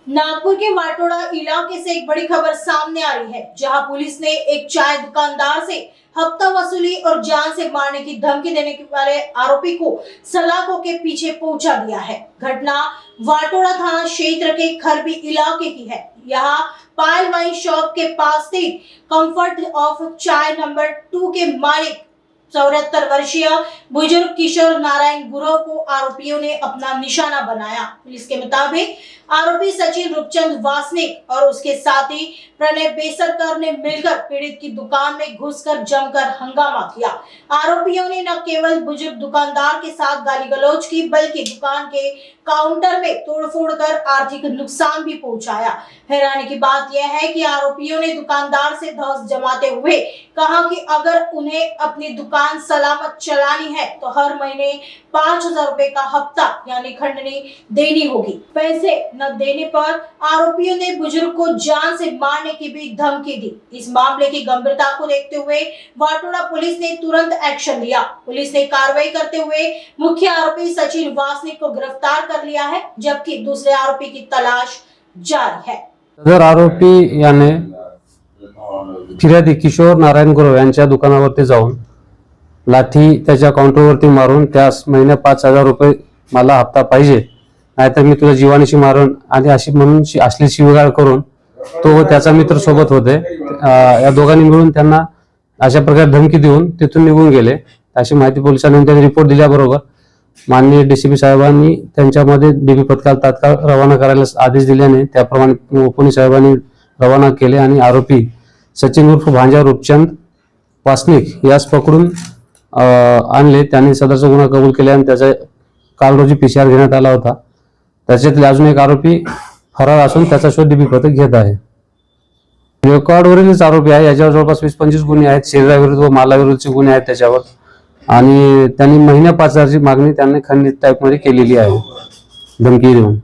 नागपुर के वाटोड़ा इलाके से एक बड़ी खबर सामने आ रही है, जहां पुलिस ने एक चाय दुकानदार से हफ्ता वसूली और जान से मारने की धमकी देने वाले आरोपी को सलाखों के पीछे पहुंचा दिया है। घटना वाटोड़ा थाना क्षेत्र के खरबी इलाके की है। यहाँ पायल वाइन शॉप के पास स्थित कंफर्ट ऑफ चाय नंबर 2 के मालिक 74 वर्षीय बुजुर्ग किशोर नारायण गुरव को आरोपियों ने अपना निशाना बनाया। पुलिस के मुताबिक आरोपी सचिन रूपचंद वासनिक और उसके साथी प्रणय बेसरकर ने मिलकर पीड़ित की दुकान में घुसकर जमकर हंगामा किया। आरोपियों ने न केवल बुजुर्ग दुकानदार के साथ गाली गलौज की, बल्कि दुकान के काउंटर में तोड़फोड़ कर आर्थिक नुकसान भी पहुंचाया। हैरानी की बात यह है कि आरोपियों ने दुकानदार से धौंस जमाते हुए कहा कि अगर उन्हें अपनी दुकान सलामत चलानी है तो हर महीने 5,000 रुपए का हफ्ता यानी खंडनी देनी होगी। पैसे न देने पर आरोपियों ने बुजुर्ग को जान से मारने की भी धमकी दी। इस मामले की गंभीरता को देखते हुए वाटोड़ा पुलिस ने तुरंत एक्शन लिया। पुलिस ने कार्रवाई करते हुए मुख्य आरोपी सचिन वासनिक को गिरफ्तार कर लिया है, जबकि दूसरे आरोपी की तलाश जारी है। सदर आरोपी याने फिर्यादी किशोर नारायण गुरव यांच्या दुकानावरती जाऊन लाठी त्याच्या काउंटरवरती मारून त्यास महिने 5,000 रुपये मला हप्ता पाहिजे, नाहीतर मी तुला जीवानीशी मारून आणि अशी म्हणून असली शिवीगाळ करून तो व त्याचा मित्र सोबत होते। या दोघांनी मिळून त्यांना अशा प्रकारे धमकी देऊन तिथून निघून गेले। अशी माहिती पोलिसांनी त्यांनी रिपोर्ट दिल्याबरोबर माननीय डीसीपी साहेबांनी त्यांच्यामध्ये डीबी पथकाला तात्काळ रवाना करायला आदेश दिल्याने त्याप्रमाणे पोलीस साहेबांनी रवाना केले आणि आरोपी सचिन उर्फ भांजा रूपचंद वासनिक यास पकडून आणले। त्यांनी सदरचा गुन्हा कबूल केला आणि त्याचा काल रोजी PCR घेण्यात आला होता। त्याच्यातले अजून एक आरोपी फरार असून त्याचा शोध डीबी पथक घेत आहे। रेकॉर्डवरीलच आरोपी आहे, याच्यावर जवळपास 20-25 गुन्हे आहेत, शरीराविरुद्ध व मालाविरुद्धचे गुन्हे आहेत त्याच्यावर, आणि त्यांनी महिन्या 5,000ची मागणी त्यांनी खंडित टाईप मध्ये केलेली आहे धमकी देऊन।